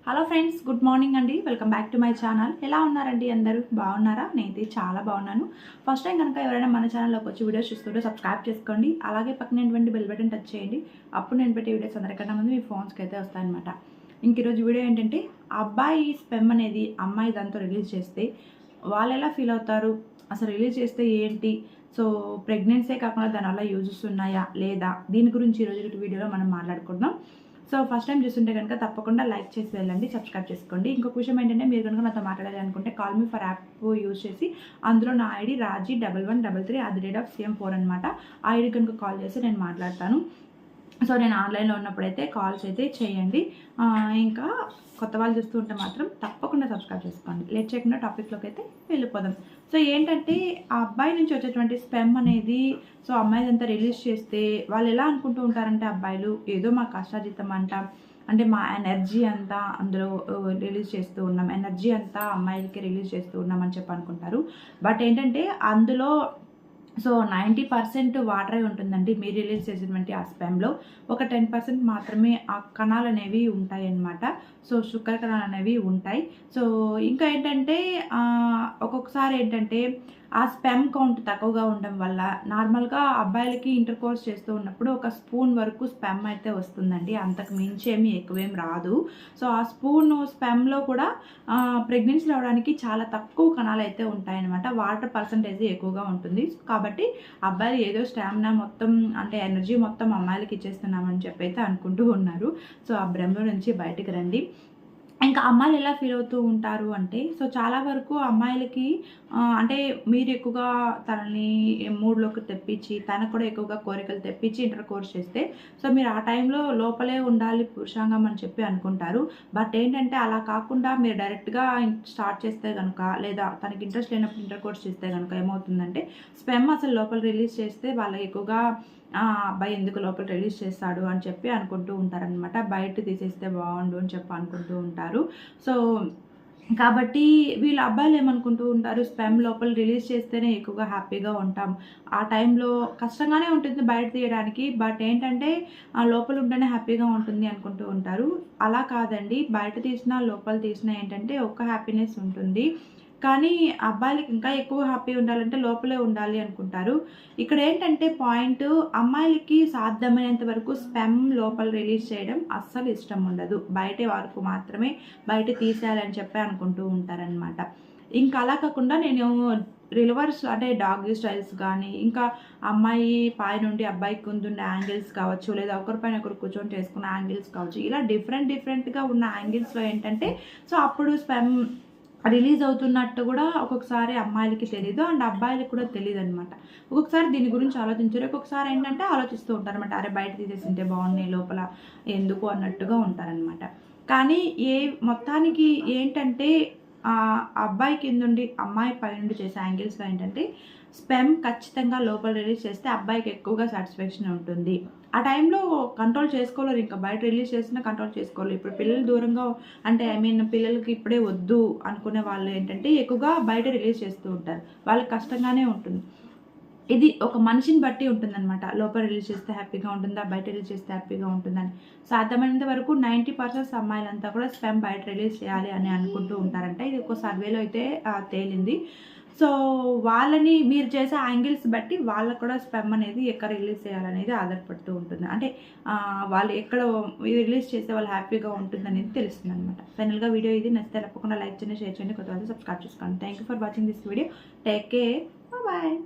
Hello friends, good morning అండి. Welcome back to my channel. ఎలా ఉన్నారండి అందరూ? బాగున్నారా? నేనైతే చాలా బాగున్నాను. ఫస్ట్ టైం కనుక ఎవరైనా మన ఛానల్లోకి వచ్చి వీడియోస్ చూస్తుంటే సబ్స్క్రైబ్ చేసుకోండి. అలాగే పక్కనటువంటి బెల్ బటన్ టచ్ చేయండి. అప్పుడు నేను పెట్టే వీడియోస్ అందరికన్నా ముందు మీ ఫోన్స్కి అయితే వస్తాయన్నమాట. ఇంక ఈరోజు వీడియో ఏంటంటే, అబ్బాయి స్పెమ్ అనేది అమ్మాయి దాంతో రిలీజ్ చేస్తే వాళ్ళు ఎలా ఫీల్ అవుతారు, అసలు రిలీజ్ చేస్తే ఏంటి, సో ప్రెగ్నెన్సీ కాకుండా దానివల్ల యూజెస్ ఉన్నాయా లేదా, దీని గురించి ఈరోజు వీడియోలో మనం మాట్లాడుకుందాం. సో ఫస్ట్ టైం చూస్తుంటే కనుక తప్పకుండా లైక్ చేసి వెళ్ళండి, సబ్స్క్రైబ్ చేసుకోండి. ఇంకొక విషయం ఏంటంటే, మీరు కనుక నాతో మాట్లాడాలి అనుకుంటే call me for app use చేసి అందులో నా ఐడి రాజీ 1133@CM4 అనమాట. ఆ ఐడి కనుక కాల్ చేసి నేను మాట్లాడతాను. సో నేను ఆన్లైన్లో ఉన్నప్పుడైతే కాల్స్ అయితే చేయండి. ఇంకా కొత్త వాళ్ళు చూస్తూ ఉంటే మాత్రం తప్పకుండా సబ్స్క్రైబ్ చేసుకోండి. లేట్ చేయకుండా టాపిక్లోకి అయితే వెళ్ళిపోదాం. సో ఏంటంటే, ఆ అబ్బాయి నుంచి వచ్చేటువంటి స్పెమ్ అనేది సో అమ్మాయిదంతా రిలీజ్ చేస్తే వాళ్ళు ఎలా అనుకుంటూ ఉంటారంటే, అబ్బాయిలు ఏదో మా కష్టార్జితం అంట, అంటే మా ఎనర్జీ అంతా అందులో రిలీజ్ చేస్తూ ఉన్నాం, ఎనర్జీ అంతా అమ్మాయిలకి రిలీజ్ చేస్తూ ఉన్నాం అని చెప్పి అనుకుంటారు. బట్ ఏంటంటే అందులో సో 90% వాటరే ఉంటుందండి. మీరు రిలీజ్ చేసినటువంటి ఆ స్పెమ్లో ఒక 10% మాత్రమే ఆ కణాలు అనేవి ఉంటాయి అన్నమాట. సో శుక్ర కణాలు అనేవి ఉంటాయి. సో ఇంకా ఏంటంటే ఒక్కొక్కసారి ఏంటంటే ఆ స్పెమ్ కౌంట్ తక్కువగా ఉండడం వల్ల నార్మల్గా అబ్బాయిలకి ఇంటర్ కోర్స్ చేస్తూ ఉన్నప్పుడు ఒక స్పూన్ వరకు స్పెమ్ అయితే వస్తుందండి. అంతకు మించేమి ఎక్కువేం రాదు. సో ఆ స్పెమ్లో కూడా ప్రెగ్నెన్సీ రావడానికి చాలా తక్కువ కణాలు అయితే ఉంటాయన్నమాట. వాటర్ పర్సంటేజ్ ఎక్కువగా ఉంటుంది. కాబట్టి అబ్బాయిలు ఏదో స్టామినా మొత్తం, అంటే ఎనర్జీ మొత్తం అమ్మాయిలకి ఇచ్చేస్తున్నామని చెప్పి అయితే అనుకుంటూ ఉన్నారు. సో ఆ భ్రమ నుంచి బయటికి రండి. ఇంకా అమ్మాయిలు ఎలా ఫీల్ అవుతూ ఉంటారు అంటే, సో చాలా వరకు అమ్మాయిలకి అంటే మీరు ఎక్కువగా తనని మూడ్లోకి తెప్పించి, తనకు కూడా ఎక్కువగా కోరికలు తెప్పించి ఇంటర్ కోర్స్ చేస్తే, సో మీరు ఆ టైంలో లోపలే ఉండాలి పురుషాంగం అని చెప్పి అనుకుంటారు. బట్ ఏంటంటే అలా కాకుండా మీరు డైరెక్ట్గా స్టార్ట్ చేస్తే కనుక, లేదా తనకి ఇంట్రెస్ట్ లేనప్పుడు ఇంటర్ కోర్స్ చేస్తే కనుక ఏమవుతుందంటే, స్పెమ్ అసలు లోపల రిలీజ్ చేస్తే వాళ్ళకి ఎక్కువగా అబ్బాయి ఎందుకు లోపల రిలీజ్ చేస్తాడు అని చెప్పి అనుకుంటూ ఉంటారనమాట. బయట తీసేస్తే బాగుండు అని చెప్పి అనుకుంటూ ఉంటారు. సో కాబట్టి వీళ్ళ అబ్బాయిలు ఏమనుకుంటూ ఉంటారు, స్పెమ్ లోపల రిలీజ్ చేస్తేనే ఎక్కువగా హ్యాపీగా ఉంటాం, ఆ టైంలో కష్టంగానే ఉంటుంది బయట తీయడానికి, బట్ ఏంటంటే ఆ లోపల ఉంటేనే హ్యాపీగా ఉంటుంది అనుకుంటూ ఉంటారు. అలా కాదండి, బయట తీసినా లోపల తీసినా ఏంటంటే ఒక్క హ్యాపీనెస్ ఉంటుంది. కానీ అబ్బాయిలకి ఇంకా ఎక్కువ హ్యాపీ ఉండాలంటే లోపలే ఉండాలి అనుకుంటారు. ఇక్కడ ఏంటంటే పాయింట్, అమ్మాయిలకి సాధ్యమైనంత వరకు స్పెమ్ లోపల రిలీజ్ చేయడం అస్సలు ఇష్టం ఉండదు. బయట వరకు మాత్రమే బయట తీసేయాలని చెప్పి అనుకుంటూ ఉంటారనమాట. ఇంకా అలా కాకుండా నేను రివర్స్, అంటే డాగ్ స్టైల్స్ కానీ, ఇంకా అమ్మాయి పై నుండి అబ్బాయికి కుందున్న యాంగిల్స్ కావచ్చు, లేదా ఒకరిపైన ఒకరు కూర్చొని చేసుకున్న యాంగిల్స్ కావచ్చు, ఇలా డిఫరెంట్గా ఉన్న యాంగిల్స్లో ఏంటంటే సో అప్పుడు స్పెమ్ రిలీజ్ అవుతున్నట్టు కూడా ఒక్కొక్కసారి అమ్మాయిలకి తెలీదు, అండ్ అబ్బాయిలకి కూడా తెలియదు అనమాట. ఒక్కొక్కసారి దీని గురించి ఆలోచించారు, ఒక్కొక్కసారి ఏంటంటే ఆలోచిస్తూ ఉంటారనమాట, అరే బయట తీసేసింటే బాగున్నాయి లోపల ఎందుకు అన్నట్టుగా ఉంటారనమాట. కానీ మొత్తానికి ఏంటంటే అబ్బాయి కిందుండి అమ్మాయి పై నుండి చేసే యాంగిల్స్లో ఏంటంటే స్పెమ్ ఖచ్చితంగా లోపల రిలీజ్ చేస్తే అబ్బాయికి ఎక్కువగా సాటిస్ఫాక్షన్ ఉంటుంది. ఆ టైంలో కంట్రోల్ చేసుకోలేరు, ఇంకా బయట రిలీజ్ చేసినా కంట్రోల్ చేసుకోలేరు. ఇప్పుడు పిల్లలు దూరంగా, అంటే పిల్లలకి ఇప్పుడే వద్దు అనుకునే వాళ్ళు ఏంటంటే ఎక్కువగా బయట రిలీజ్ చేస్తూ ఉంటారు. వాళ్ళకి కష్టంగానే ఉంటుంది. ఇది ఒక మనిషిని బట్టి ఉంటుందన్నమాట. లోపల రిలీజ్ చేస్తే హ్యాపీగా ఉంటుందా, బయట రిలీజ్ చేస్తే హ్యాపీగా ఉంటుందని. సాధ్యమైనంత వరకు 90% అమ్మాయిలంతా కూడా స్పెమ్ బయట రిలీజ్ చేయాలి అని అనుకుంటూ ఉంటారంట. ఇది ఒక సర్వేలో అయితే తేలింది. సో వాళ్ళని మీరు చేసే యాంగిల్స్ బట్టి వాళ్ళకు కూడా స్పెమ్ అనేది ఎక్కడ రిలీజ్ చేయాలనేది ఆధారపడుతూ ఉంటుంది. అంటే వాళ్ళు ఎక్కడ రిలీజ్ చేస్తే వాళ్ళు హ్యాపీగా ఉంటుంది అనేది తెలుస్తుంది అనమాట. ఫైనల్గా వీడియో ఇది నచ్చితే తప్పకుండా లైక్ చేయండి, షేర్ చేయండి, కొత్త వాళ్ళు సబ్స్క్రైబ్ చేసుకోండి. Thank you for watching this video. Take care, bye.